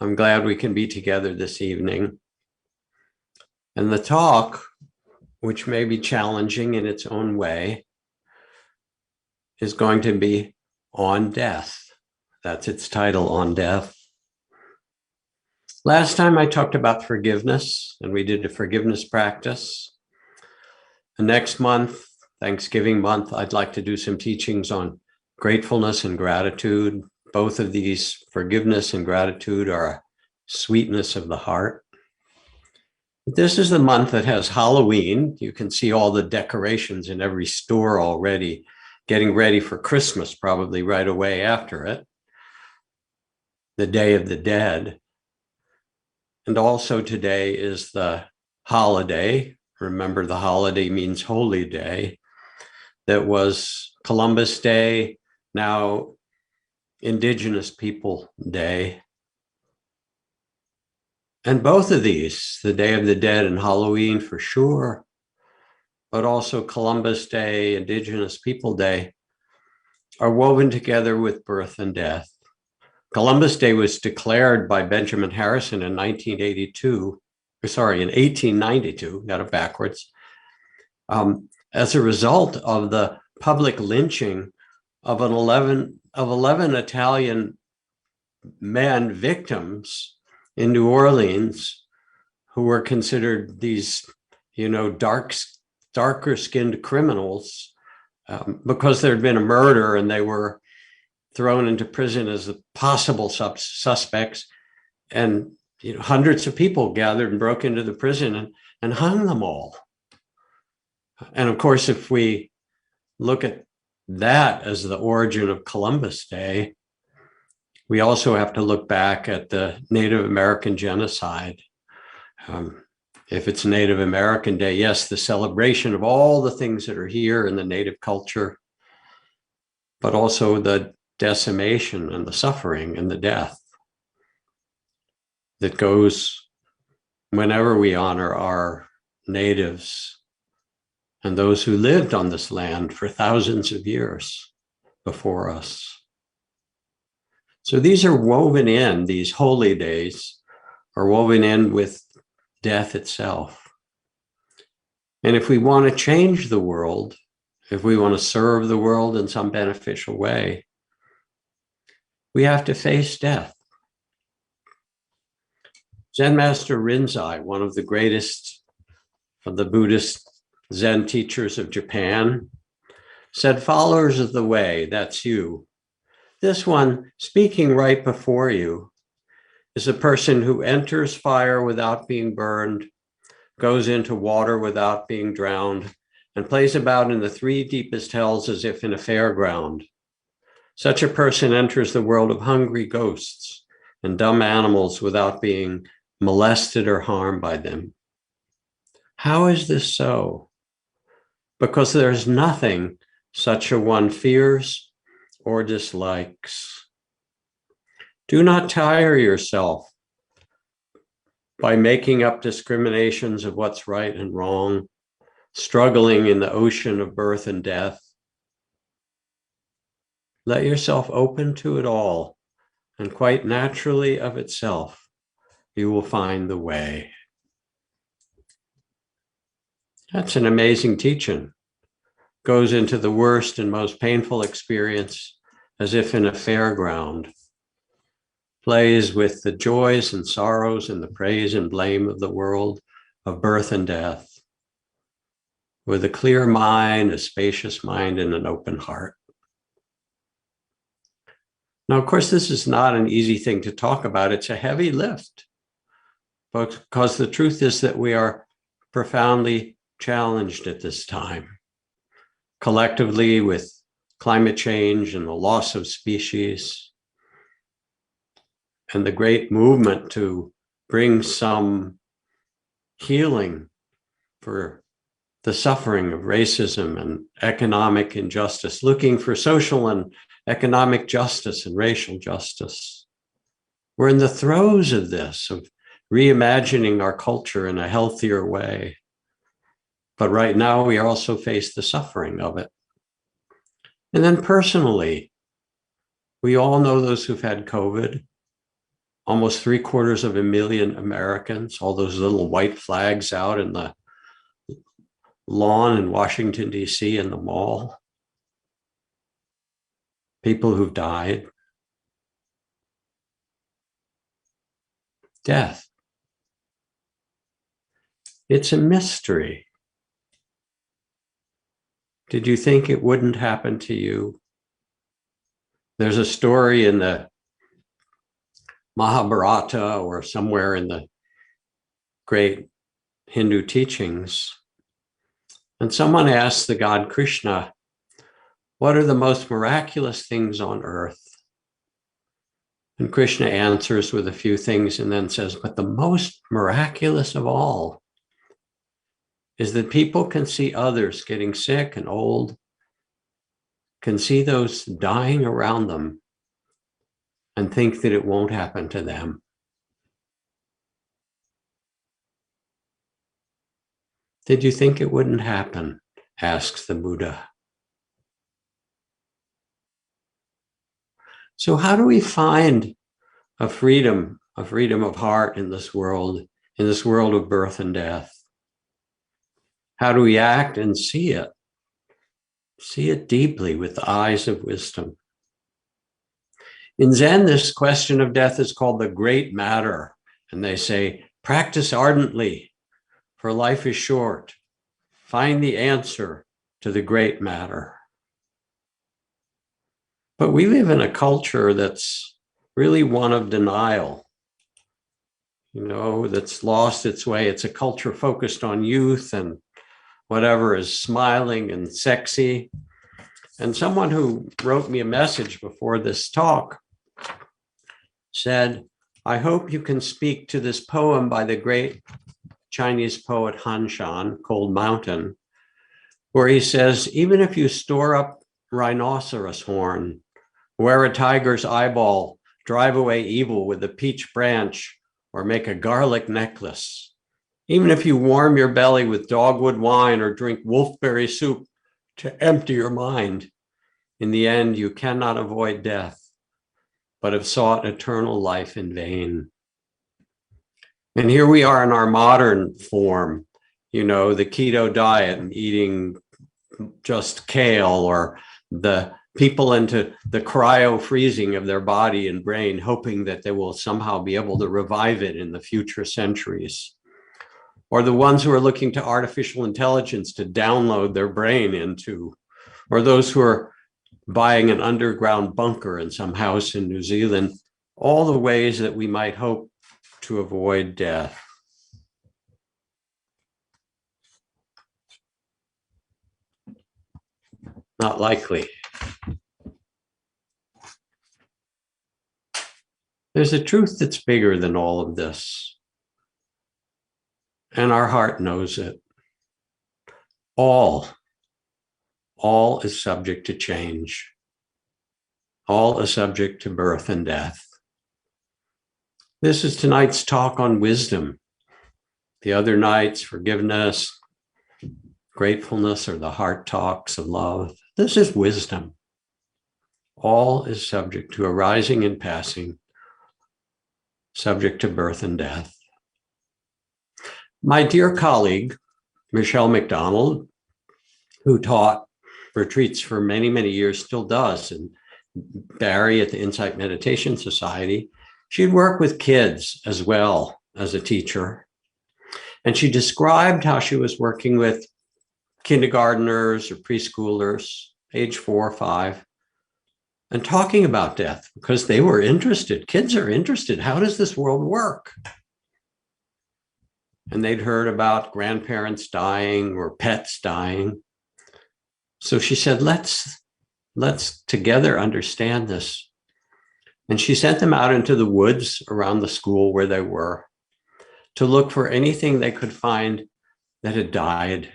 I'm glad we can be together this evening. And the talk, which may be challenging in its own way, is going to be on death. That's its title, On Death. Last time I talked about forgiveness, and we did a forgiveness practice. The next month, Thanksgiving month, I'd like to do some teachings on gratefulness and gratitude. Both of these, forgiveness and gratitude, are a sweetness of the heart. This is the month that has Halloween. You can see all the decorations in every store already, getting ready for Christmas, probably right away after it. The Day of the Dead. And also today is the holiday. Remember, the holiday means holy day. That was Columbus Day, now Indigenous People Day. And both of these, the Day of the Dead and Halloween for sure, but also Columbus Day, Indigenous People Day, are woven together with birth and death. Columbus Day was declared by Benjamin Harrison in 1892, got it backwards, as a result of the public lynching of 11 Italian men victims in New Orleans, who were considered these, darker skinned criminals because there had been a murder and they were thrown into prison as the possible suspects. And hundreds of people gathered and broke into the prison and hung them all. And of course, if we look at that as the origin of Columbus Day, we also have to look back at the Native American genocide. If it's Native American Day, yes, the celebration of all the things that are here in the Native culture, but also the decimation and the suffering and the death that goes whenever we honor our natives and those who lived on this land for thousands of years before us. So these are woven in, these holy days are woven in with death itself. And if we want to change the world, if we want to serve the world in some beneficial way, we have to face death. Zen Master Rinzai, one of the greatest of the Buddhist Zen teachers of Japan, said, followers of the way, that's you. This one, speaking right before you, is a person who enters fire without being burned, goes into water without being drowned, and plays about in the three deepest hells as if in a fairground. Such a person enters the world of hungry ghosts and dumb animals without being molested or harmed by them. How is this so? Because there's nothing such a one fears or dislikes. Do not tire yourself by making up discriminations of what's right and wrong, struggling in the ocean of birth and death. Let yourself open to it all, and quite naturally of itself, you will find the way. That's an amazing teaching. Goes into the worst and most painful experience as if in a fairground. Plays with the joys and sorrows and the praise and blame of the world of birth and death. With a clear mind, a spacious mind, and an open heart. Now, of course, this is not an easy thing to talk about. It's a heavy lift. Because the truth is that we are profoundly challenged at this time. Collectively, with climate change and the loss of species, and the great movement to bring some healing for the suffering of racism and economic injustice, looking for social and economic justice and racial justice. We're in the throes of this, of reimagining our culture in a healthier way. But right now, we also face the suffering of it. And then personally, we all know those who've had COVID. almost 750,000 Americans, all those little white flags out in the lawn in Washington, D.C. in the mall. People who've died. Death. It's a mystery. Did you think it wouldn't happen to you? There's a story in the Mahabharata or somewhere in the great Hindu teachings. And someone asked the god Krishna, what are the most miraculous things on earth? And Krishna answers with a few things and then says, but the most miraculous of all is that people can see others getting sick and old, can see those dying around them and think that it won't happen to them. Did you think it wouldn't happen? Asks the Buddha. So how do we find a freedom of heart in this world of birth and death? How do we act and see it? See it deeply with the eyes of wisdom. In Zen, this question of death is called the great matter. And they say, practice ardently, for life is short. Find the answer to the great matter. But we live in a culture that's really one of denial, that's lost its way. It's a culture focused on youth and whatever is smiling and sexy. And someone who wrote me a message before this talk said, I hope you can speak to this poem by the great Chinese poet Han Shan, Cold Mountain, where he says, even if you store up rhinoceros horn, wear a tiger's eyeball, drive away evil with a peach branch, or make a garlic necklace, even if you warm your belly with dogwood wine or drink wolfberry soup to empty your mind, in the end, you cannot avoid death, but have sought eternal life in vain. And here we are in our modern form, the keto diet and eating just kale, or the people into the cryo freezing of their body and brain, hoping that they will somehow be able to revive it in the future centuries. Or the ones who are looking to artificial intelligence to download their brain into, or those who are buying an underground bunker in some house in New Zealand, all the ways that we might hope to avoid death. Not likely. There's a truth that's bigger than all of this, and our heart knows it. All is subject to change. All is subject to birth and death. This is tonight's talk on wisdom. The other nights, forgiveness, gratefulness, or the heart talks of love. This is wisdom. All is subject to arising and passing, subject to birth and death. My dear colleague, Michelle McDonald, who taught retreats for many, many years, still does, and Barry at the Insight Meditation Society, she'd work with kids as well as a teacher. And she described how she was working with kindergartners or preschoolers, age 4 or 5, and talking about death because they were interested. Kids are interested. How does this world work? And they'd heard about grandparents dying or pets dying. So she said, let's together understand this. And she sent them out into the woods around the school where they were to look for anything they could find that had died.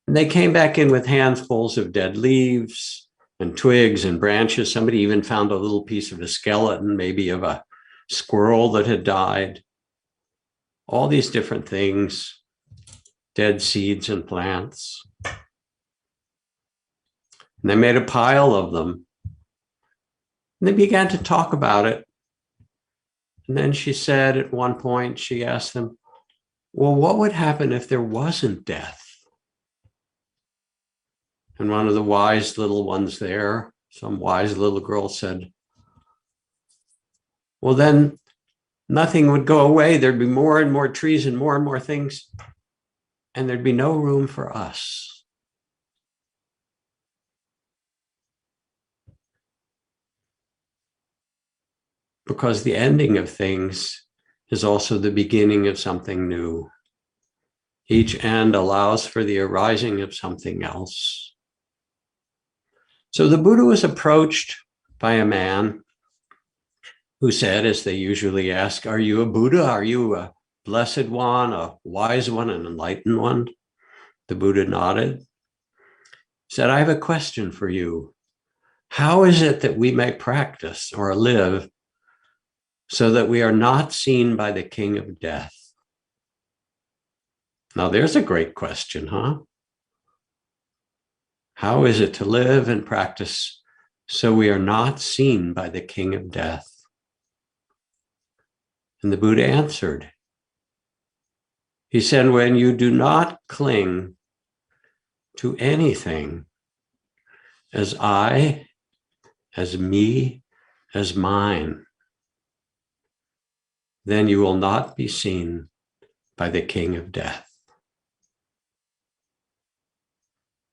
And they came back in with handfuls of dead leaves and twigs and branches. Somebody even found a little piece of a skeleton, maybe of a squirrel that had died. All these different things, dead seeds and plants. And they made a pile of them. And they began to talk about it. And then she said at one point, she asked them, well, what would happen if there wasn't death? And one of the wise little ones there, some wise little girl said, well, then nothing would go away. There'd be more and more trees and more things, and there'd be no room for us. Because the ending of things is also the beginning of something new. Each end allows for the arising of something else. So the Buddha was approached by a man who said, as they usually ask, are you a Buddha? Are you a blessed one, a wise one, an enlightened one? The Buddha nodded, said, I have a question for you. How is it that we may practice or live so that we are not seen by the king of death? Now there's a great question, huh? How is it to live and practice so we are not seen by the king of death? And the Buddha answered. He said, when you do not cling to anything as I, as me, as mine, then you will not be seen by the king of death.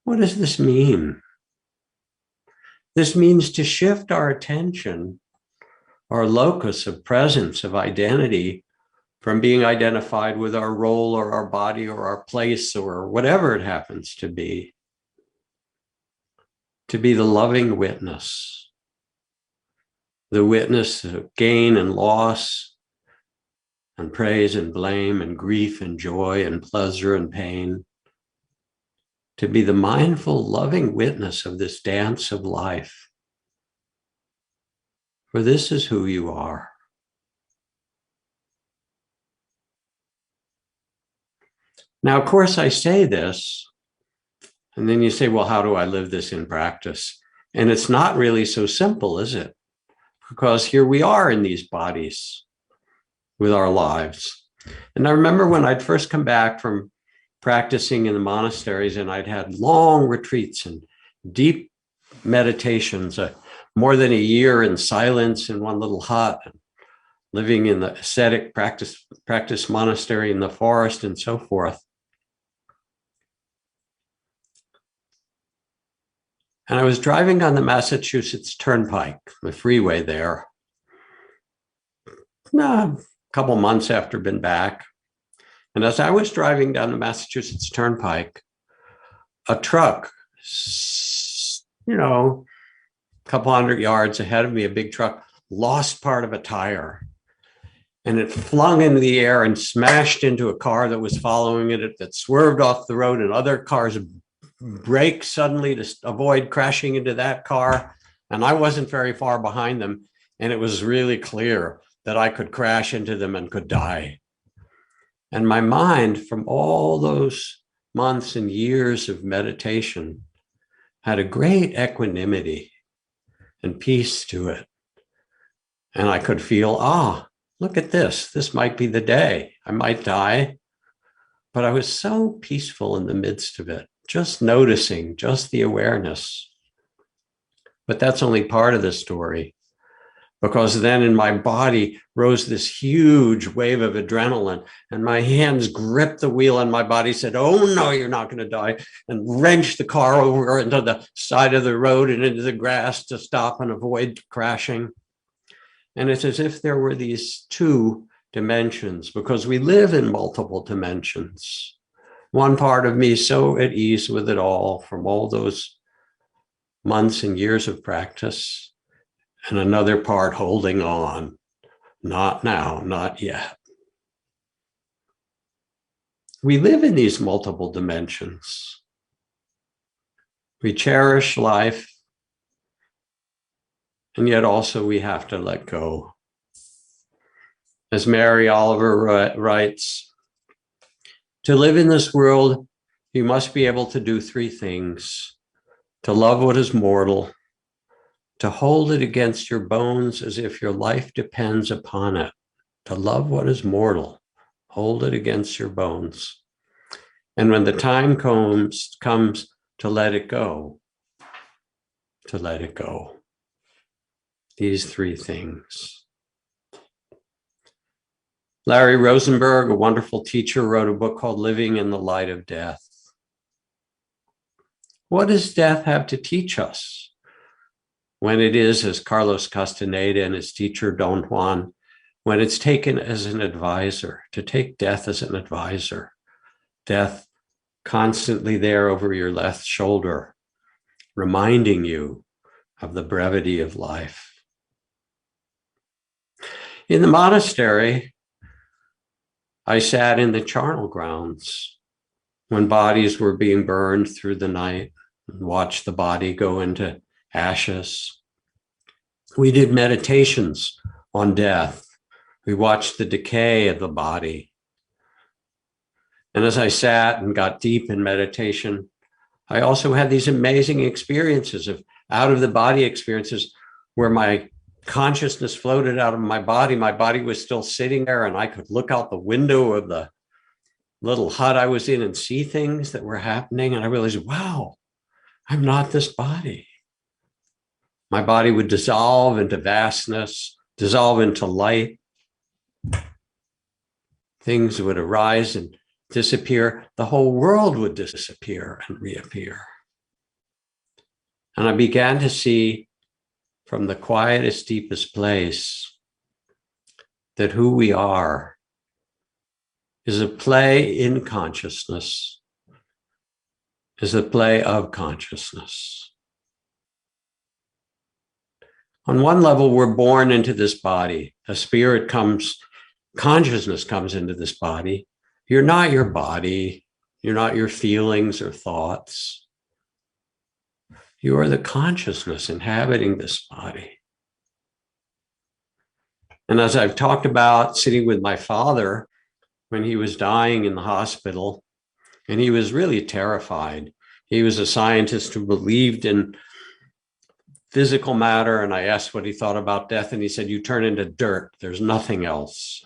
What does this mean? This means to shift our attention, our locus of presence, of identity, from being identified with our role or our body or our place or whatever it happens to be the loving witness, the witness of gain and loss, and praise and blame and grief and joy and pleasure and pain, to be the mindful, loving witness of this dance of life. For this is who you are. Now, of course, I say this, and then you say, well, how do I live this in practice? And it's not really so simple, is it? Because here we are in these bodies with our lives. And I remember when I'd first come back from practicing in the monasteries, and I'd had long retreats and deep meditations, more than a year in silence in one little hut, and living in the ascetic practice monastery in the forest and so forth. And I was driving on the Massachusetts Turnpike, the freeway there, a couple months after been back. And as I was driving down the Massachusetts Turnpike, a truck, a couple hundred yards ahead of me, a big truck, lost part of a tire. And it flung into the air and smashed into a car that was following it, that swerved off the road, and other cars braked suddenly to avoid crashing into that car. And I wasn't very far behind them. And it was really clear that I could crash into them and could die. And my mind, from all those months and years of meditation, had a great equanimity and peace to it. And I could feel, look at this. This might be the day. I might die. But I was so peaceful in the midst of it, just noticing, just the awareness. But that's only part of the story. Because then in my body rose this huge wave of adrenaline, and my hands gripped the wheel, and my body said, oh no, you're not going to die, and wrenched the car over into the side of the road and into the grass to stop and avoid crashing. And it's as if there were these two dimensions, because we live in multiple dimensions. One part of me so at ease with it all from all those months and years of practice, and another part holding on, not now, not yet. We live in these multiple dimensions. We cherish life, and yet also we have to let go. As Mary Oliver writes, to live in this world, you must be able to do three things: to love what is mortal, to hold it against your bones as if your life depends upon it, to love what is mortal, hold it against your bones. And when the time comes to let it go, to let it go. These three things. Larry Rosenberg, a wonderful teacher, wrote a book called Living in the Light of Death. What does death have to teach us? When it is, as Carlos Castaneda and his teacher, Don Juan, when it's taken as an advisor, to take death as an advisor, death constantly there over your left shoulder, reminding you of the brevity of life. In the monastery, I sat in the charnel grounds when bodies were being burned through the night and watched the body go into ashes. We did meditations on death. We watched the decay of the body. And as I sat and got deep in meditation, I also had these amazing experiences of out-of-the-body experiences where my consciousness floated out of my body. My body was still sitting there, and I could look out the window of the little hut I was in and see things that were happening. And I realized, wow, I'm not this body. My body would dissolve into vastness, dissolve into light. Things would arise and disappear. The whole world would disappear and reappear. And I began to see from the quietest, deepest place that who we are is a play in consciousness, is a play of consciousness. On one level, we're born into this body. A spirit comes, consciousness comes into this body. You're not your body. You're not your feelings or thoughts. You are the consciousness inhabiting this body. And as I've talked about sitting with my father when he was dying in the hospital, and he was really terrified. He was a scientist who believed in physical matter, and I asked what he thought about death, and he said, you turn into dirt. There's nothing else.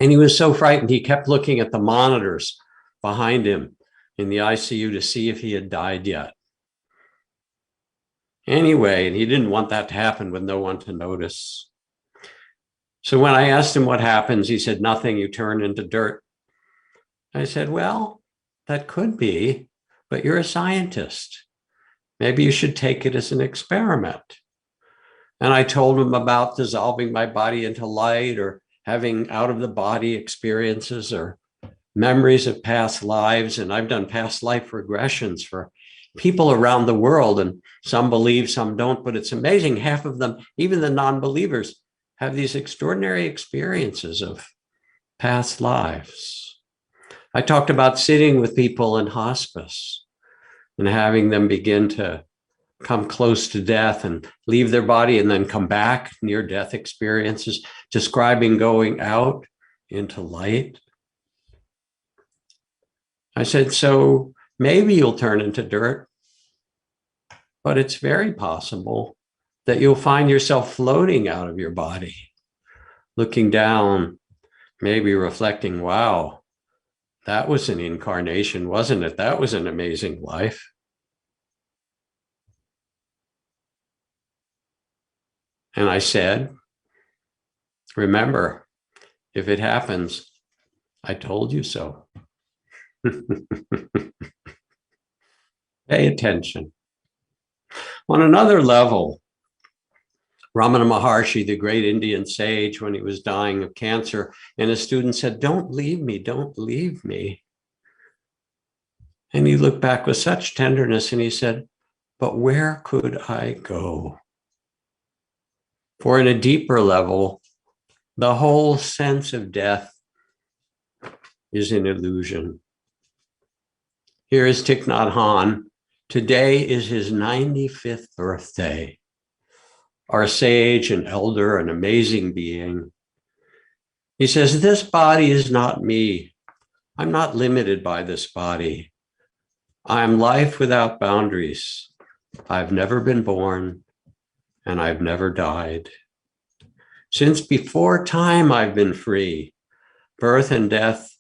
And he was so frightened, he kept looking at the monitors behind him in the ICU to see if he had died yet. Anyway, and he didn't want that to happen with no one to notice. So when I asked him what happens, he said, nothing, you turn into dirt. I said, well, that could be, but you're a scientist. Maybe you should take it as an experiment. And I told him about dissolving my body into light or having out-of-the-body experiences or memories of past lives. And I've done past life regressions for people around the world, and some believe, some don't, but it's amazing. Half of them, even the non-believers, have these extraordinary experiences of past lives. I talked about sitting with people in hospice and having them begin to come close to death and leave their body and then come back, near-death experiences, describing going out into light. I said, so maybe you'll turn into dirt, but it's very possible that you'll find yourself floating out of your body, looking down, maybe reflecting, wow, that was an incarnation, wasn't it? That was an amazing life. And I said, remember, if it happens, I told you so. Pay attention. On another level, Ramana Maharshi, the great Indian sage, when he was dying of cancer, and his student said, don't leave me, don't leave me. And he looked back with such tenderness and he said, but where could I go? For in a deeper level, the whole sense of death is an illusion. Here is Thich Nhat Hanh. Today is his 95th birthday. Our sage and elder, an amazing being. He says, this body is not me. I'm not limited by this body. I am life without boundaries. I've never been born and I've never died. Since before time I've been free. Birth and death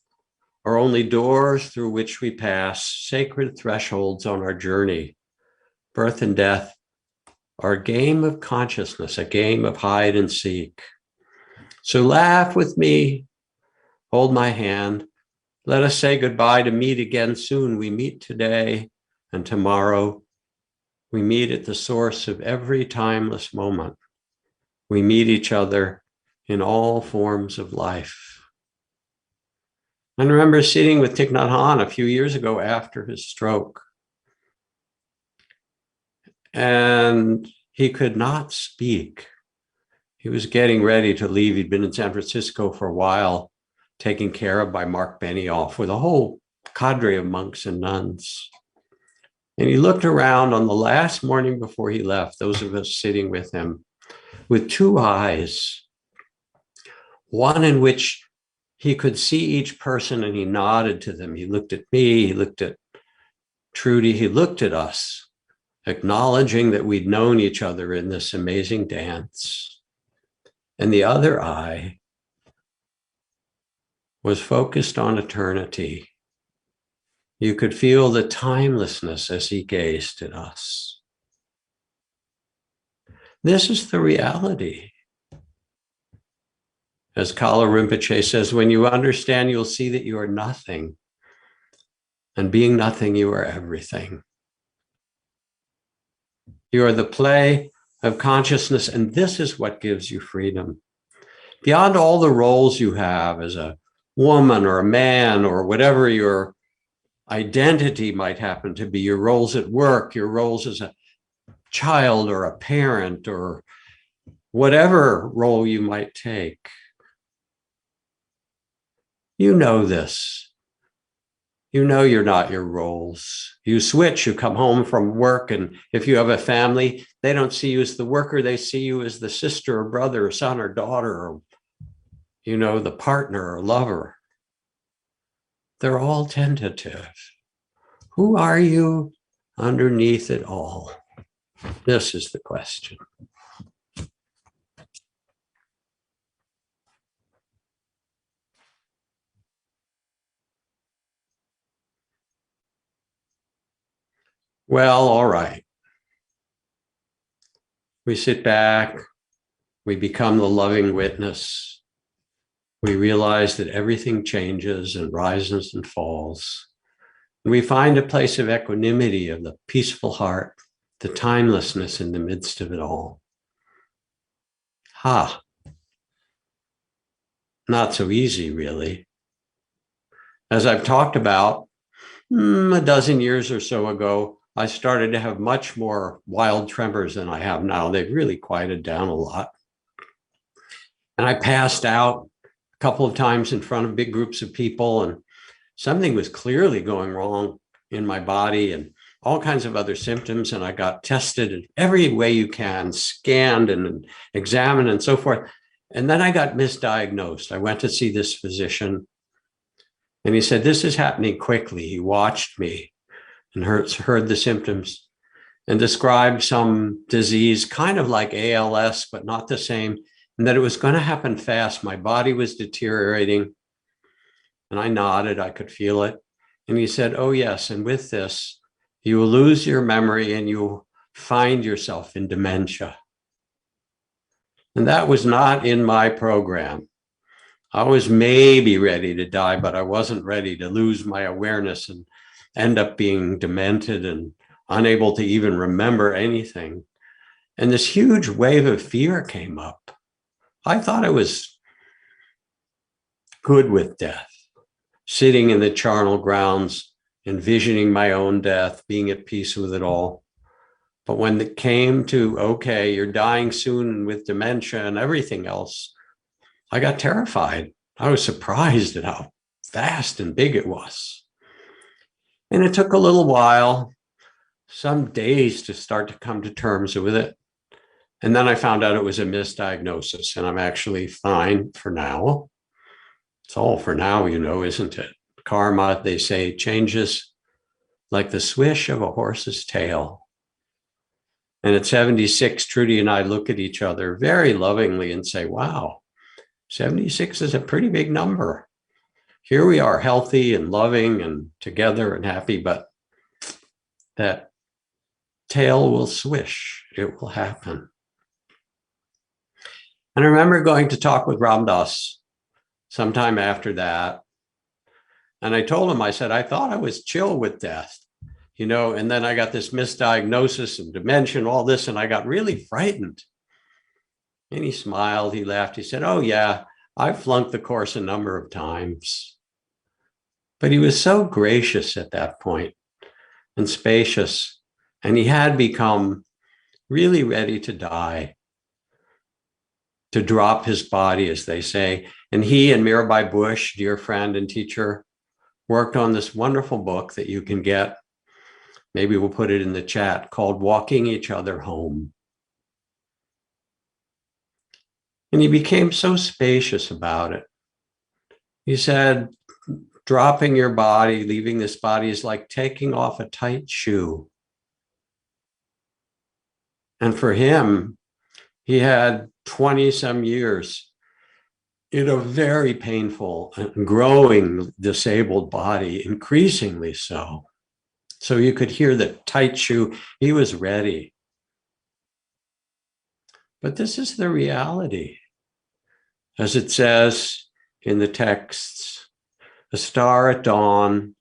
are only doors through which we pass, sacred thresholds on our journey. Birth and death are a game of consciousness, a game of hide and seek. So laugh with me, hold my hand. Let us say goodbye to meet again soon. We meet today and tomorrow. We meet at the source of every timeless moment. We meet each other in all forms of life. I remember sitting with Thich Nhat Hanh a few years ago after his stroke. And he could not speak. He was getting ready to leave. He'd been in San Francisco for a while, taken care of by Mark Benioff with a whole cadre of monks and nuns. And he looked around on the last morning before he left, those of us sitting with him, with two eyes, one in which he could see each person and he nodded to them. He looked at me, he looked at Trudy, he looked at us, acknowledging that we'd known each other in this amazing dance. And the other eye was focused on eternity. You could feel the timelessness as he gazed at us. This is the reality. As 𝐜𝐭 Rinpoche says, when you understand, you'll see that you are nothing. And being nothing, you are everything. You are the play of consciousness, and this is what gives you freedom. Beyond all the roles you have as a woman or a man or whatever your identity might happen to be, your roles at work, your roles as a child or a parent or whatever role you might take. You know this. You know you're not your roles. You switch, you come home from work, and if you have a family, they don't see you as the worker, they see you as the sister or brother or son or daughter or, you know, the partner or lover. They're all tentative. Who are you underneath it all? This is the question. Well, all right. We sit back, we become the loving witness. We realize that everything changes and rises and falls. And we find a place of equanimity, of the peaceful heart, the timelessness in the midst of it all. Not so easy, really. As I've talked about, a dozen years or so ago, I started to have much more wild tremors than I have now. They've really quieted down a lot. And I passed out a couple of times in front of big groups of people, and something was clearly going wrong in my body and all kinds of other symptoms. And I got tested in every way you can, scanned and examined and so forth. And then I got misdiagnosed. I went to see this physician, and he said, this is happening quickly. He watched me and heard the symptoms and described some disease, kind of like ALS, but not the same, and that it was going to happen fast. My body was deteriorating, and I nodded. I could feel it. And he said, oh, yes, and with this, you will lose your memory and you will find yourself in dementia. And that was not in my program. I was maybe ready to die, but I wasn't ready to lose my awareness and end up being demented and unable to even remember anything. And this huge wave of fear came up. I thought I was good with death, sitting in the charnel grounds, envisioning my own death, being at peace with it all. But when it came to, okay, you're dying soon with dementia and everything else, I got terrified. I was surprised at how vast and big it was. And it took a little while, some days, to start to come to terms with it. And then I found out it was a misdiagnosis, and I'm actually fine for now. It's all for now, you know, isn't it? Karma, they say, changes like the swish of a horse's tail. And at 76, Trudy and I look at each other very lovingly and say, wow, 76 is a pretty big number. Here we are, healthy and loving and together and happy, but that tail will swish. It will happen. And I remember going to talk with Ram Dass sometime after that. And I told him, I said, I thought I was chill with death, you know, and then I got this misdiagnosis of dementia and all this, and I got really frightened. And he smiled, he laughed, he said, oh yeah, I've flunked the course a number of times. But he was so gracious at that point and spacious, and he had become really ready to die, to drop his body, as they say. And he and Mirabai Bush, dear friend and teacher, worked on this wonderful book that you can get, maybe we'll put it in the chat, called Walking Each Other Home. And he became so spacious about it. He said, dropping your body, leaving this body is like taking off a tight shoe. And for him, he had 20 some years in a very painful and growing disabled body, increasingly so. So you could hear the tight shoe. He was ready. But this is the reality. As it says in the texts, a star at dawn,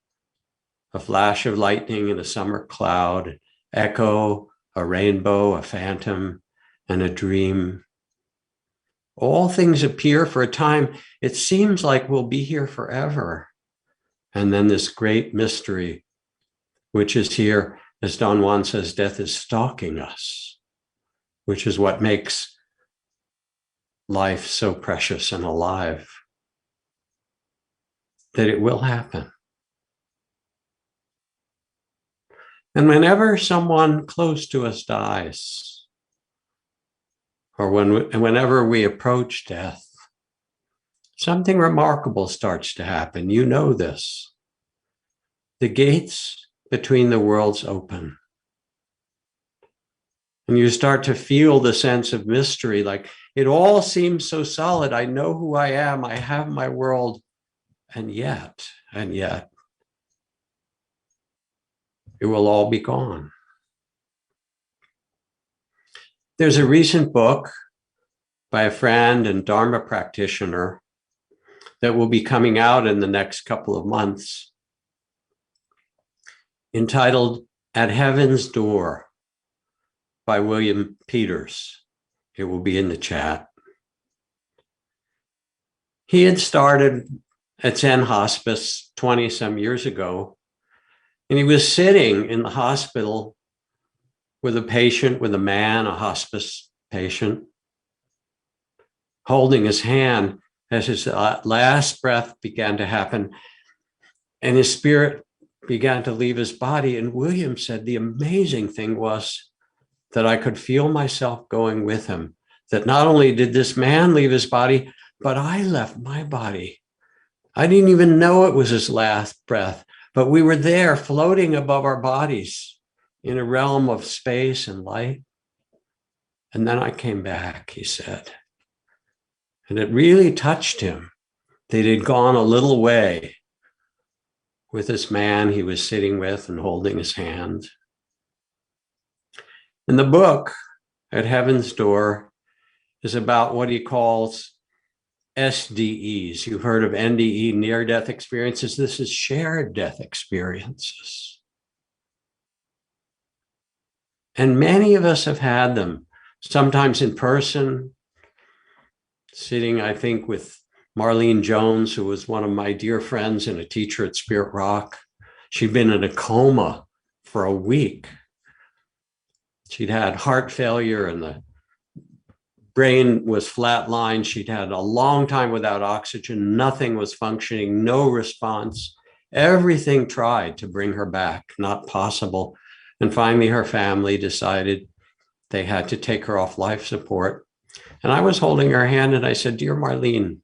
a flash of lightning in a summer cloud, echo, a rainbow, a phantom, and a dream. All things appear for a time. It seems like we'll be here forever. And then this great mystery, which is here, as Don Juan says, death is stalking us, which is what makes life so precious and alive, that it will happen. And whenever someone close to us dies, or whenever we approach death, something remarkable starts to happen. You know this. The gates between the worlds open. And you start to feel the sense of mystery, like it all seems so solid. I know who I am. I have my world. And yet, it will all be gone. There's a recent book by a friend and Dharma practitioner that will be coming out in the next couple of months, entitled At Heaven's Door by William Peters. It will be in the chat. He had started at Zen Hospice 20 some years ago, and he was sitting in the hospital with a patient, with a man, a hospice patient, holding his hand as his last breath began to happen, and his spirit began to leave his body. And William said the amazing thing was that I could feel myself going with him, that not only did this man leave his body, but I left my body. I didn't even know it was his last breath, but we were there floating above our bodies in a realm of space and light. And then I came back, he said. And it really touched him that he'd gone a little way with this man he was sitting with and holding his hand. And the book, At Heaven's Door, is about what he calls SDEs. You've heard of NDE, near-death experiences. This is shared death experiences. And many of us have had them, sometimes in person, sitting, I think, with Marlene Jones, who was one of my dear friends and a teacher at Spirit Rock. She'd been in a coma for a week. She'd had heart failure and the brain was flatlined. She'd had a long time without oxygen. Nothing was functioning, no response. Everything tried to bring her back, not possible. And finally, her family decided they had to take her off life support. And I was holding her hand and I said, dear Marlene,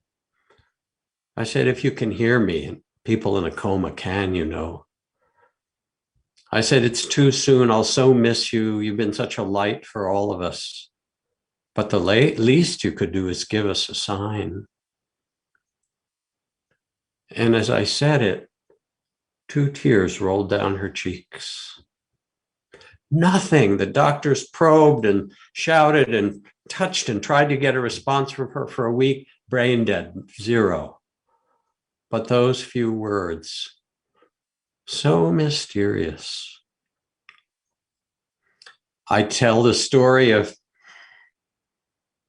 I said, if you can hear me, and people in a coma can, you know, I said, it's too soon. I'll so miss you. You've been such a light for all of us. But the least you could do is give us a sign. And as I said it, 2 tears rolled down her cheeks. Nothing. The doctors probed and shouted and touched and tried to get a response from her for a week. Brain dead, 0. But those few words, so mysterious. I tell the story of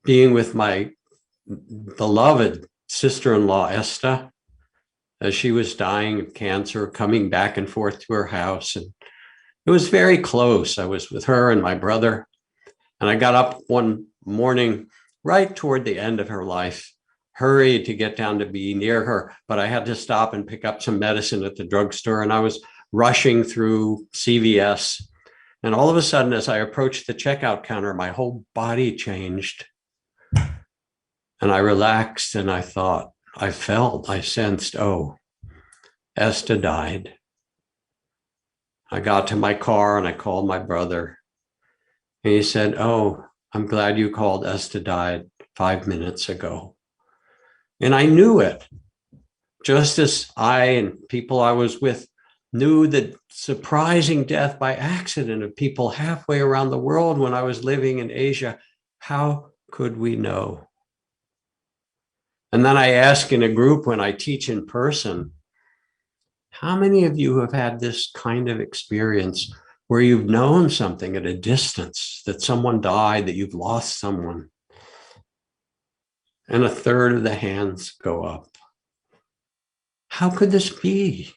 being with my beloved sister-in-law, Esther, as she was dying of cancer, coming back and forth to her house. And it was very close. I was with her and my brother. And I got up one morning right toward the end of her life, hurried to get down to be near her, but I had to stop and pick up some medicine at the drugstore. And I was rushing through CVS. And all of a sudden, as I approached the checkout counter, my whole body changed. And I relaxed and I thought, I sensed, oh, Esther died. I got to my car and I called my brother. And he said, oh, I'm glad you called. Esther died 5 minutes ago. And I knew it, just as I and people I was with knew the surprising death by accident of people halfway around the world when I was living in Asia. How could we know? And then I ask in a group when I teach in person, how many of you have had this kind of experience where you've known something at a distance, that someone died, that you've lost someone? And a third of the hands go up. How could this be?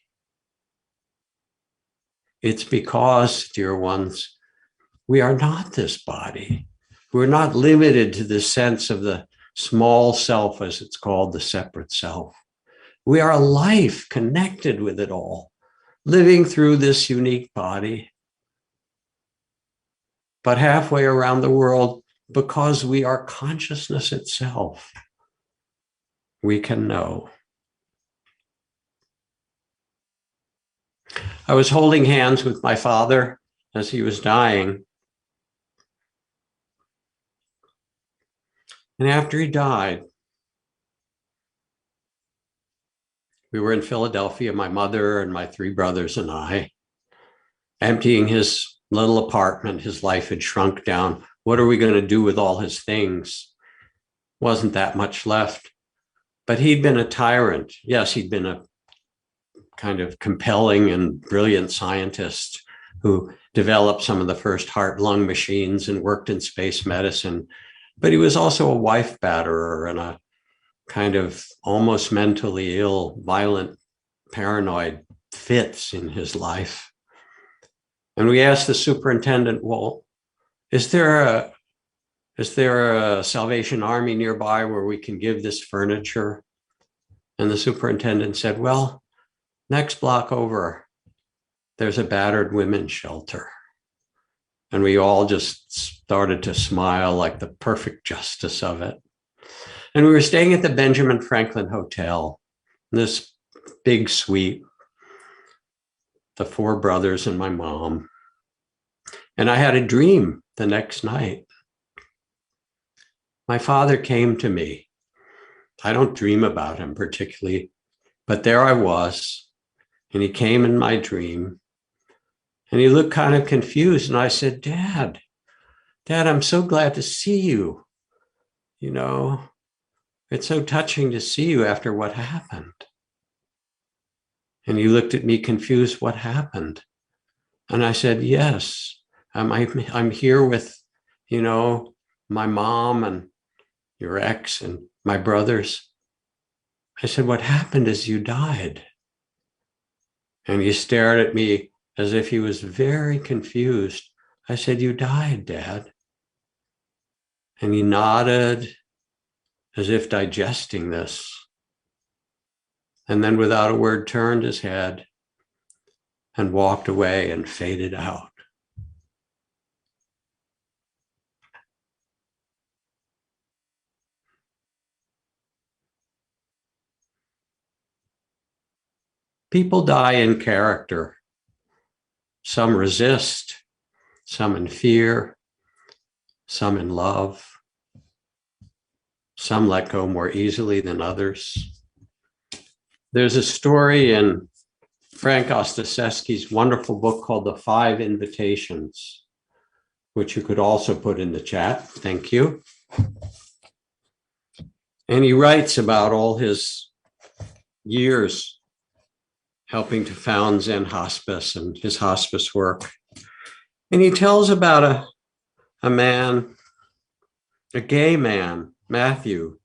It's because, dear ones, we are not this body. We're not limited to the sense of the small self, as it's called, the separate self. We are a life connected with it all, living through this unique body. But halfway around the world, because we are consciousness itself, we can know. I was holding hands with my father as he was dying. And after he died, we were in Philadelphia, my mother and my 3 brothers and I, emptying his little apartment. His life had shrunk down. What are we going to do with all his things? Wasn't that much left. But he'd been a tyrant. Yes, he'd been a kind of compelling and brilliant scientist who developed some of the first heart-lung machines and worked in space medicine. But he was also a wife batterer and a kind of almost mentally ill, violent, paranoid fits in his life. And we asked the superintendent, well, is there a Salvation Army nearby where we can give this furniture? And the superintendent said, well, next block over, there's a battered women's shelter. And we all just started to smile like the perfect justice of it. And we were staying at the Benjamin Franklin Hotel, this big suite, the 4 brothers and my mom. And I had a dream the next night. My father came to me. I don't dream about him particularly, but there I was, and he came in my dream, and he looked kind of confused. And I said, Dad, I'm so glad to see you. You know, it's so touching to see you after what happened. And he looked at me confused, what happened? And I said, yes, I'm here with, my mom and your ex and my brothers. I said, what happened is you died. And he stared at me as if he was very confused. I said, you died, Dad. And he nodded as if digesting this. And then without a word, turned his head and walked away and faded out. People die in character. Some resist, some in fear, some in love. Some let go more easily than others. There's a story in Frank Ostaszewski's wonderful book called The 5 Invitations, which you could also put in the chat. Thank you. And he writes about all his years helping to found Zen hospice and his hospice work. And he tells about a man, a gay man, Matthew,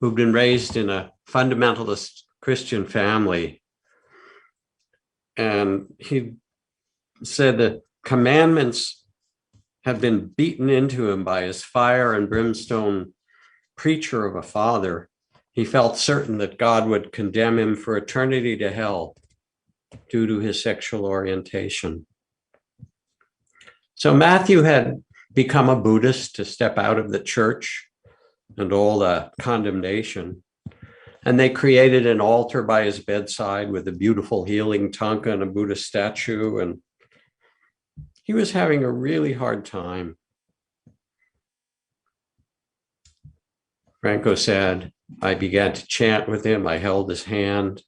who'd been raised in a fundamentalist Christian family. And he said the commandments have been beaten into him by his fire and brimstone preacher of a father. He felt certain that God would condemn him for eternity to hell due to his sexual orientation. So Matthew had become a Buddhist to step out of the church and all the condemnation. And they created an altar by his bedside with a beautiful healing tanka and a Buddha statue. And he was having a really hard time. Franco said, I began to chant with him. I held his hand,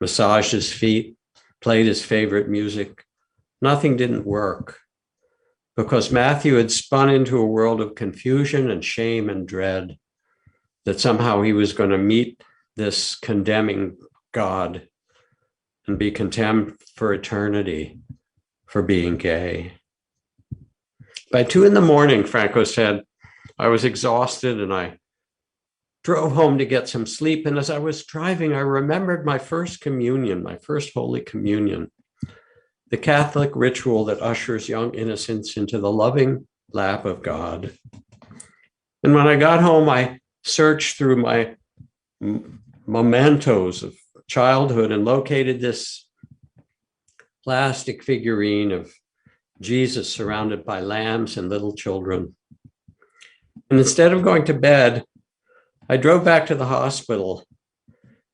massaged his feet, played his favorite music. Nothing didn't work because Matthew had spun into a world of confusion and shame and dread that somehow he was going to meet this condemning God and be condemned for eternity for being gay. By 2 a.m, Franco said, I was exhausted and I drove home to get some sleep. And as I was driving, I remembered my first communion, my first Holy Communion, the Catholic ritual that ushers young innocents into the loving lap of God. And when I got home, I searched through my mementos of childhood and located this plastic figurine of Jesus surrounded by lambs and little children. And instead of going to bed, I drove back to the hospital.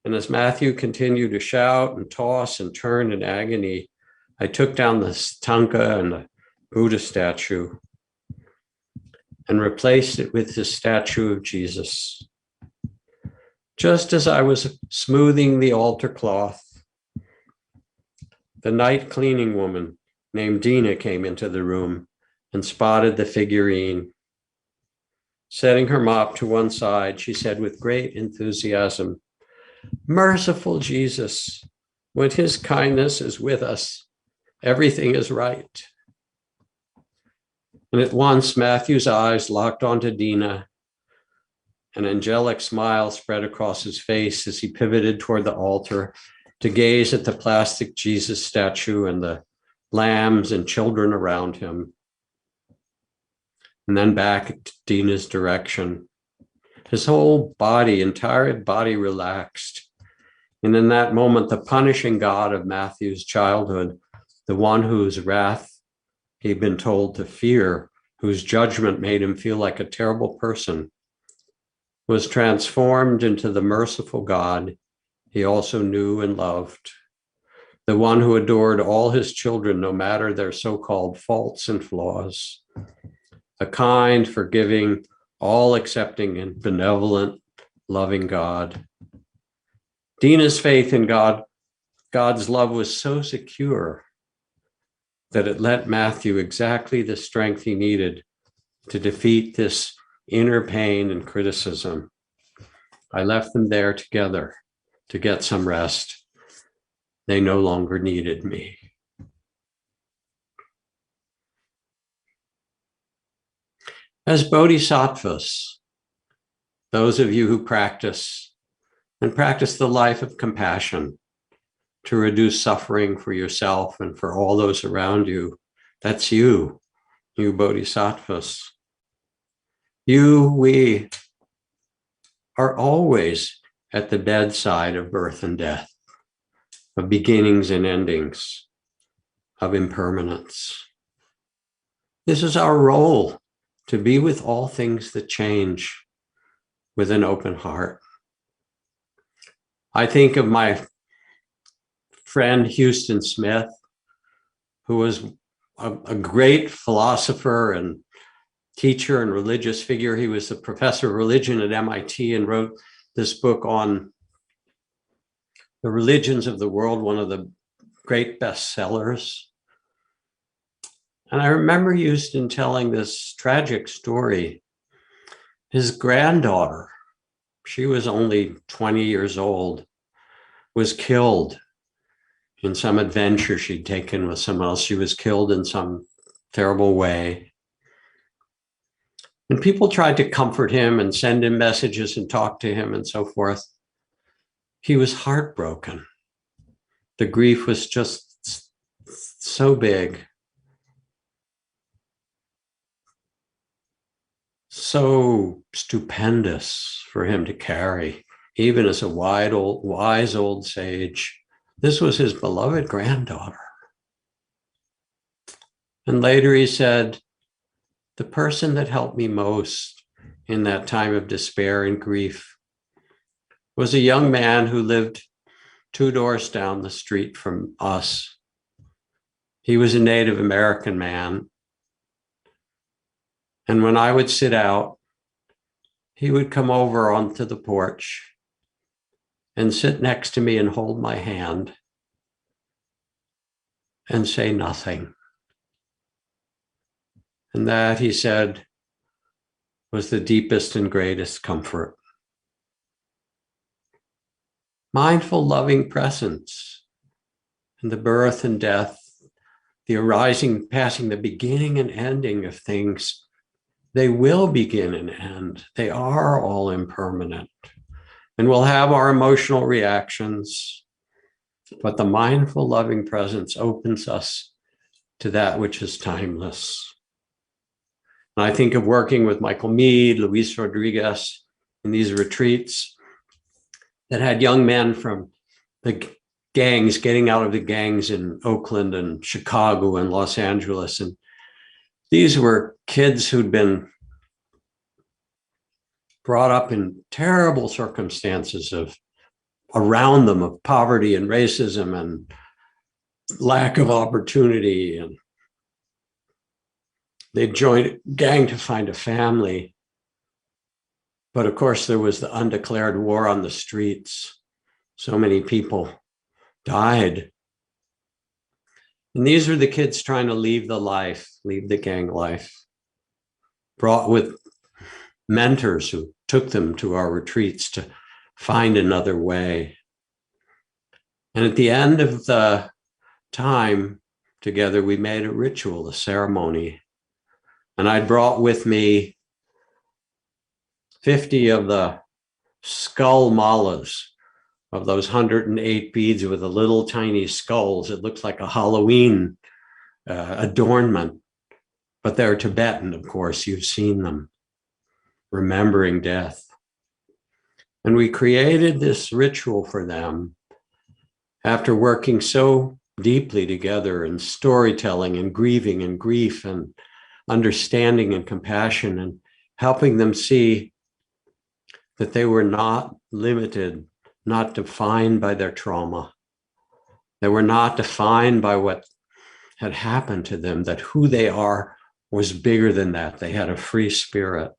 And as Matthew continued to shout and toss and turn in agony, I took down the tanka and the Buddha statue and replaced it with his statue of Jesus. Just as I was smoothing the altar cloth, the night cleaning woman named Dina came into the room and spotted the figurine. Setting her mop to one side, she said with great enthusiasm, "Merciful Jesus, when his kindness is with us, everything is right." And at once, Matthew's eyes locked onto Dina. An angelic smile spread across his face as he pivoted toward the altar to gaze at the plastic Jesus statue and the lambs and children around him. And then back at Dina's direction. His whole body, entire body relaxed. And in that moment, the punishing God of Matthew's childhood, the one whose wrath he'd been told to fear, whose judgment made him feel like a terrible person, was transformed into the merciful God he also knew and loved, the one who adored all his children, no matter their so-called faults and flaws, a kind, forgiving, all-accepting, and benevolent, loving God. Dina's faith in God's love was so secure that it lent Matthew exactly the strength he needed to defeat this inner pain and criticism. I left them there together to get some rest. They no longer needed me. As bodhisattvas, those of you who practice the life of compassion to reduce suffering for yourself and for all those around you, that's you bodhisattvas. We are always at the bedside of birth and death, of beginnings and endings, of impermanence. This is our role, to be with all things that change with an open heart. I think of my friend Houston Smith, who was a great philosopher and teacher and religious figure. He was a professor of religion at MIT and wrote this book on the religions of the world, one of the great bestsellers. And I remember Houston telling this tragic story. His granddaughter, she was only 20 years old, was killed in some adventure she'd taken with someone else. She was killed in some terrible way. And people tried to comfort him and send him messages and talk to him and so forth. He was heartbroken. The grief was just so big, so stupendous for him to carry, even as a wise old sage. This was his beloved granddaughter. And later he said, the person that helped me most in that time of despair and grief was a young man who lived 2 doors down the street from us. He was a Native American man. And when I would sit out, he would come over onto the porch and sit next to me and hold my hand and say nothing. And that, he said, was the deepest and greatest comfort. Mindful, loving presence in the birth and death, the arising, passing, the beginning and ending of things. They will begin and end. They are all impermanent. And we'll have our emotional reactions, but the mindful, loving presence opens us to that which is timeless. And I think of working with Michael Meade, Luis Rodriguez in these retreats that had young men from the gangs, getting out of the gangs in Oakland and Chicago and Los Angeles. And these were kids who'd been brought up in terrible circumstances around them of poverty and racism and lack of opportunity. And they joined a gang to find a family. But of course, there was the undeclared war on the streets. So many people died. And these were the kids trying to leave the gang life, brought with mentors who took them to our retreats to find another way. And at the end of the time together, we made a ritual, a ceremony. And I brought with me 50 of the skull malas, of those 108 beads with the little tiny skulls. It looks like a Halloween adornment, but they're Tibetan, of course. You've seen them, remembering death. And we created this ritual for them after working so deeply together in storytelling and grieving and grief and understanding and compassion, and helping them see that they were not limited, not defined by their trauma. They were not defined by what had happened to them, that who they are was bigger than that. They had a free spirit.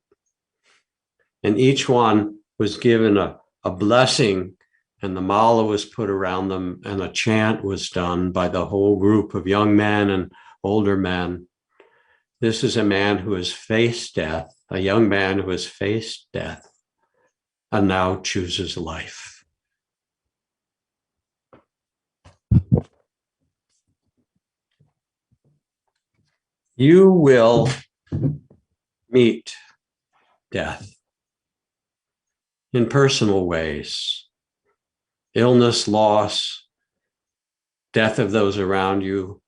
And each one was given a blessing, and the mala was put around them, and a chant was done by the whole group of young men and older men. This is a man who has faced death, a young man who has faced death and now chooses life. You will meet death in personal ways. Illness, loss, death of those around you,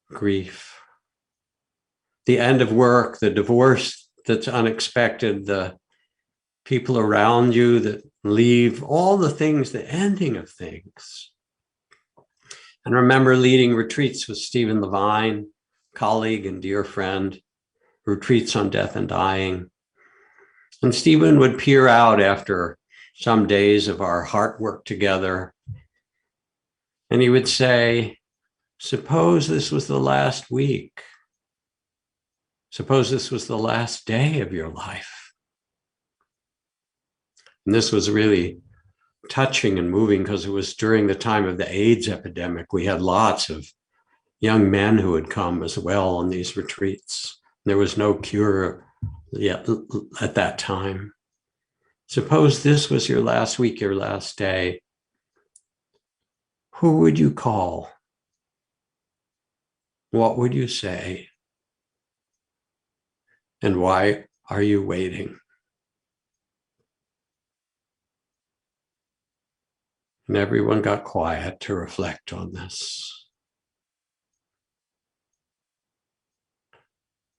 grief. The end of work, the divorce that's unexpected, the people around you that leave, all the things, the ending of things. And I remember leading retreats with Stephen Levine, colleague and dear friend, retreats on death and dying. And Stephen would peer out after some days of our heart work together, and he would say, suppose this was the last week. Suppose this was the last day of your life. And this was really touching and moving because it was during the time of the AIDS epidemic. We had lots of young men who had come as well on these retreats. There was no cure yet at that time. Suppose this was your last week, your last day. Who would you call? What would you say? And why are you waiting? And everyone got quiet to reflect on this.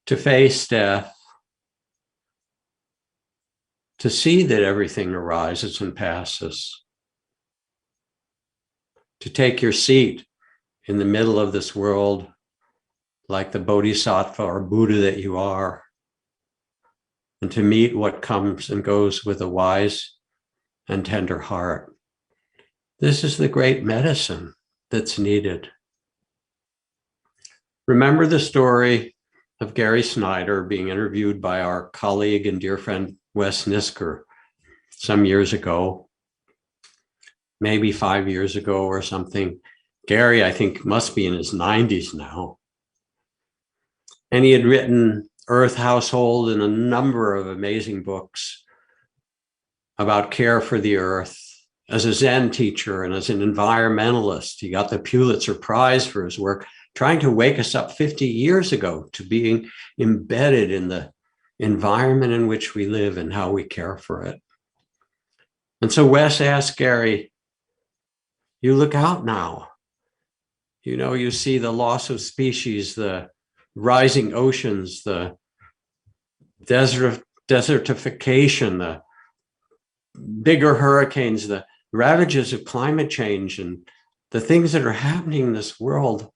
To face death, to see that everything arises and passes, to take your seat in the middle of this world like the Bodhisattva or Buddha that you are, and to meet what comes and goes with a wise and tender heart. This is the great medicine that's needed. Remember the story of Gary Snyder being interviewed by our colleague and dear friend Wes Nisker some years ago, maybe 5 years ago or something. Gary, I think, must be in his 90s now. And he had written Earth Household and a number of amazing books about care for the earth. As a Zen teacher and as an environmentalist, he got the Pulitzer Prize for his work, trying to wake us up 50 years ago to being embedded in the environment in which we live and how we care for it. And so Wes asked Gary, you look out now. You know, you see the loss of species, the rising oceans, the desertification, the bigger hurricanes, the ravages of climate change, and the things that are happening in this world.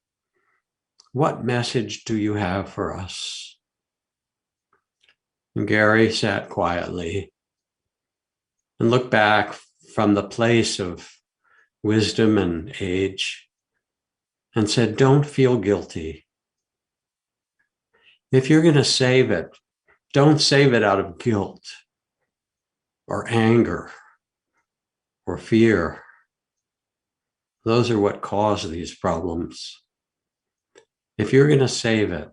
What message do you have for us? And Gary sat quietly and looked back from the place of wisdom and age and said, don't feel guilty. If you're going to save it, don't save it out of guilt or anger or fear. Those are what cause these problems. If you're going to save it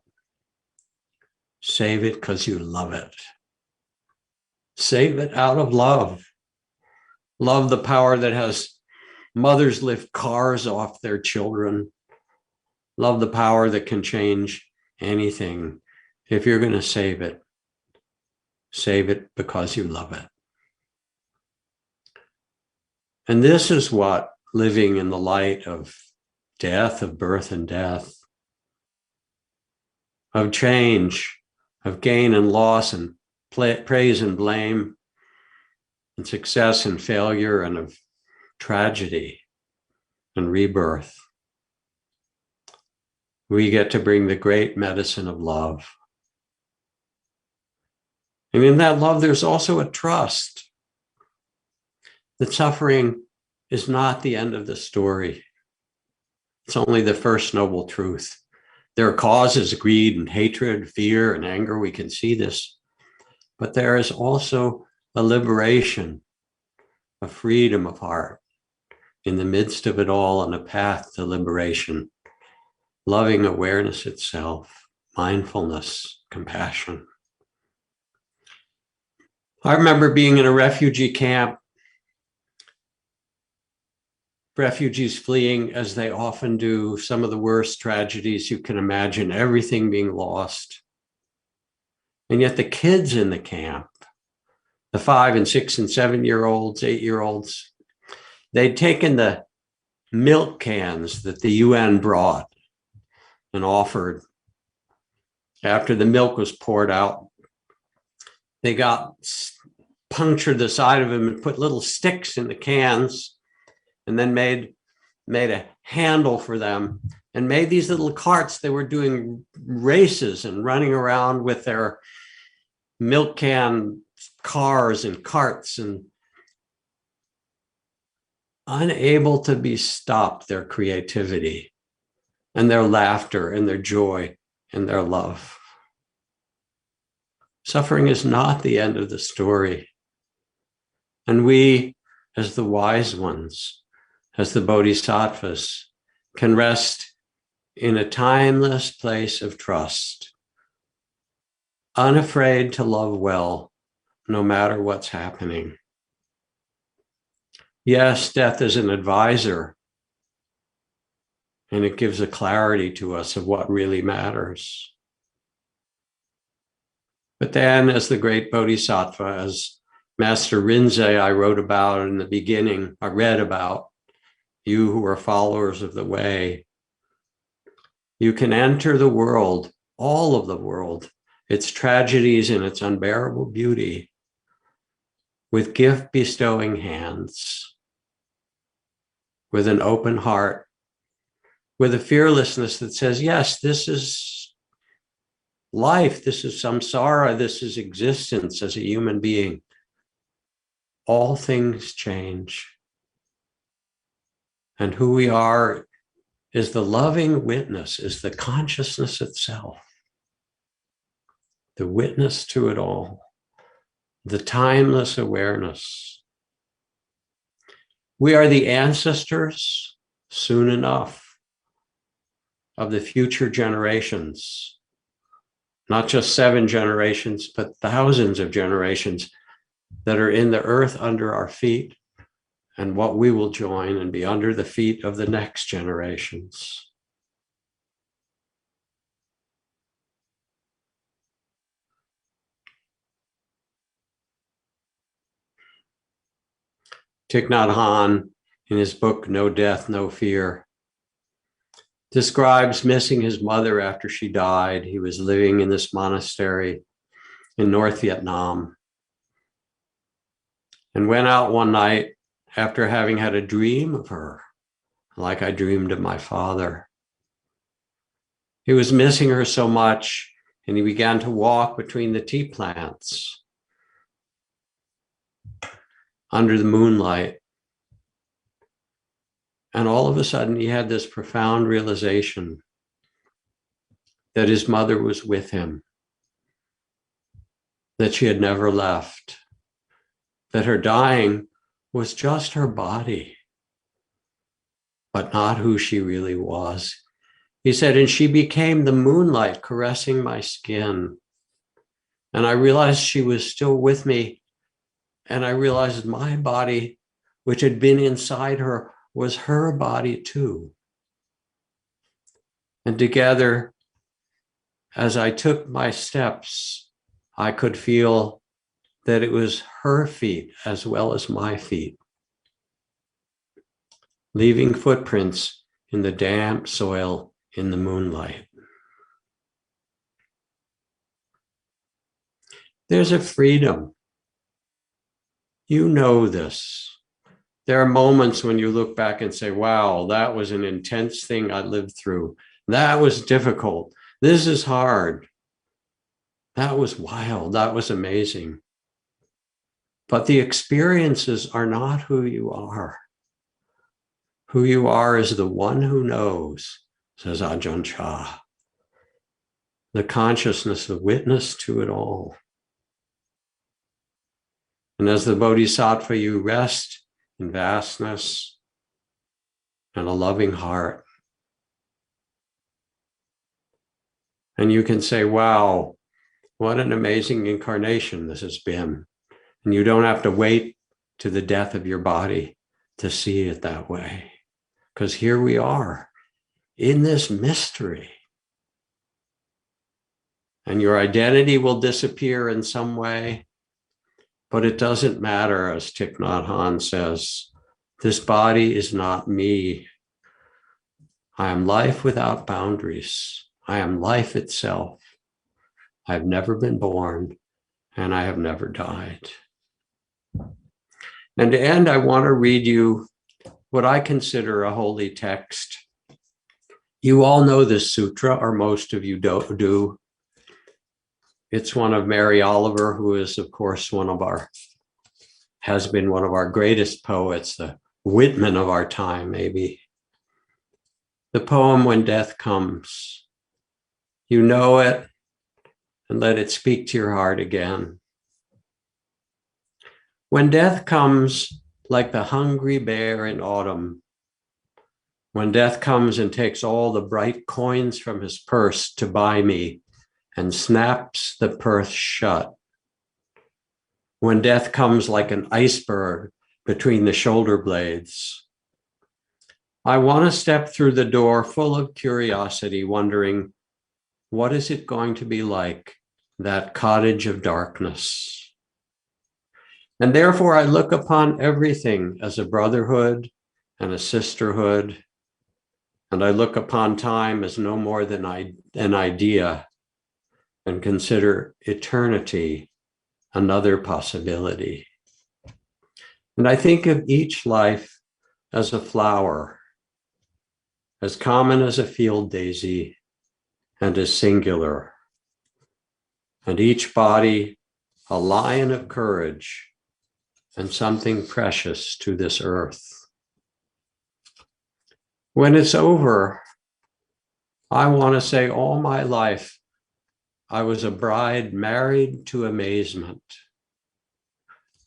because you love it. Save it out of love. Love the power that has mothers lift cars off their children. Love the power that can change anything. If you're going to save it because you love it. And this is what living in the light of death, of birth and death, of change, of gain and loss, and praise and blame, and success and failure, and of tragedy and rebirth. We get to bring the great medicine of love. And in that love, there's also a trust that suffering is not the end of the story. It's only the first noble truth. There are causes, greed and hatred, fear and anger. We can see this. But there is also a liberation, a freedom of heart in the midst of it all, and a path to liberation, loving awareness itself, mindfulness, compassion. I remember being in a refugee camp, refugees fleeing, as they often do, some of the worst tragedies you can imagine, everything being lost. And yet the kids in the camp, the 5 and 6 and 7-year-olds, 8-year-olds, they'd taken the milk cans that the UN brought and offered. After the milk was poured out, they punctured the side of them and put little sticks in the cans, and then made a handle for them and made these little carts. They were doing races and running around with their milk can cars and carts, and unable to be stopped, their creativity and their laughter and their joy and their love. Suffering is not the end of the story. And we, as the wise ones, as the bodhisattvas, can rest in a timeless place of trust, unafraid to love well, no matter what's happening. Yes, death is an advisor, and it gives a clarity to us of what really matters. But then, as the great bodhisattva, as Master Rinzai I wrote about in the beginning, I read about, you who are followers of the way, you can enter the world, all of the world, its tragedies and its unbearable beauty, with gift-bestowing hands, with an open heart, with a fearlessness that says, yes, this is life, this is samsara, this is existence as a human being. All things change. And who we are is the loving witness, is the consciousness itself, the witness to it all, the timeless awareness. We are the ancestors, soon enough, of the future generations, not just 7 generations, but thousands of generations that are in the earth under our feet, and what we will join and be under the feet of the next generations. Thich Nhat Hanh, in his book, No Death, No Fear, describes missing his mother after she died. He was living in this monastery in North Vietnam and went out one night after having had a dream of her, like I dreamed of my father. He was missing her so much, and he began to walk between the tea plants under the moonlight. And all of a sudden, he had this profound realization that his mother was with him, that she had never left, that her dying was just her body, but not who she really was. He said, and she became the moonlight caressing my skin. And I realized she was still with me. And I realized my body, which had been inside her, was her body too. And together, as I took my steps, I could feel that it was her feet as well as my feet, leaving footprints in the damp soil in the moonlight. There's a freedom. You know this. There are moments when you look back and say, wow, that was an intense thing I lived through. That was difficult. This is hard. That was wild. That was amazing. But the experiences are not who you are. Who you are is the one who knows, says Ajahn Chah. The consciousness, the witness to it all. And as the bodhisattva, you rest in vastness and a loving heart. And you can say, wow, what an amazing incarnation this has been. And you don't have to wait to the death of your body to see it that way. Because here we are in this mystery. And your identity will disappear in some way, but it doesn't matter, as Thich Nhat Hanh says, this body is not me. I am life without boundaries. I am life itself. I've never been born, and I have never died. And to end, I want to read you what I consider a holy text. You all know this sutra, or most of you do. It's one of Mary Oliver, who is, of course, has been one of our greatest poets, the Whitman of our time, maybe. The poem, When Death Comes. You know it, and let it speak to your heart again. When death comes like the hungry bear in autumn, when death comes and takes all the bright coins from his purse to buy me and snaps the purse shut, when death comes like an iceberg between the shoulder blades, I want to step through the door full of curiosity, wondering, what is it going to be like, that cottage of darkness? And therefore I look upon everything as a brotherhood and a sisterhood, and I look upon time as no more than an idea, and consider eternity another possibility. And I think of each life as a flower, as common as a field daisy, and as singular, and each body a lion of courage and something precious to this earth. When it's over, I want to say all my life, I was a bride married to amazement.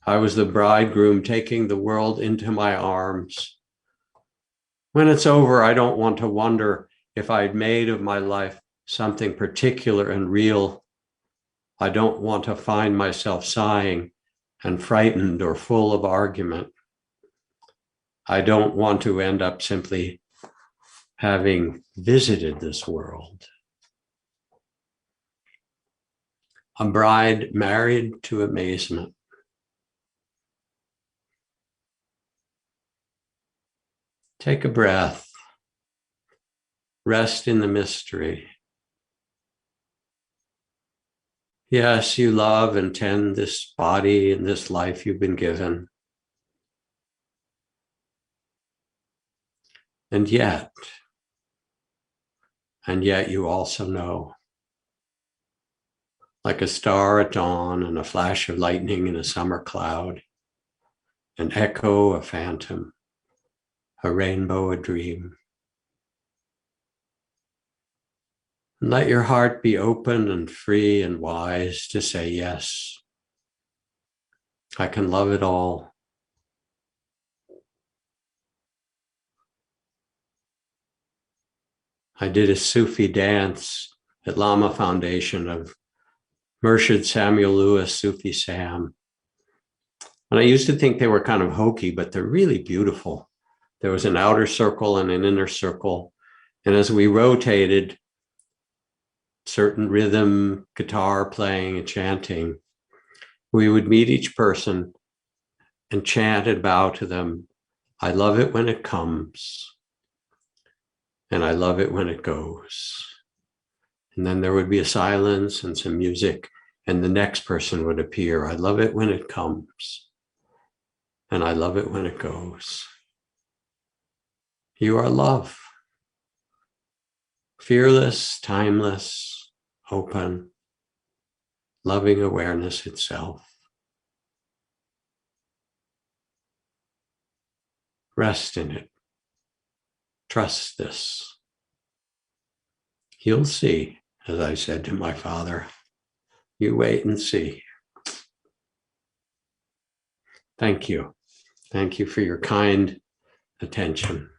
I was the bridegroom taking the world into my arms. When it's over, I don't want to wonder if I'd made of my life something particular and real. I don't want to find myself sighing and frightened or full of argument. I don't want to end up simply having visited this world. A bride married to amazement. Take a breath. Rest in the mystery. Yes, you love and tend this body and this life you've been given. And yet you also know, like a star at dawn and a flash of lightning in a summer cloud, an echo, a phantom, a rainbow, a dream. And let your heart be open and free and wise to say, yes, I can love it all. I did a Sufi dance at Lama Foundation of Murshid Samuel Lewis, Sufi Sam. And I used to think they were kind of hokey, but they're really beautiful. There was an outer circle and an inner circle. And as we rotated, certain rhythm, guitar playing and chanting, we would meet each person and chant and bow to them. I love it when it comes, and I love it when it goes. And then there would be a silence and some music, and the next person would appear. I love it when it comes, and I love it when it goes. You are love. Fearless, timeless, open, loving awareness itself. Rest in it. Trust this. You'll see, as I said to my father. You wait and see. Thank you. Thank you for your kind attention.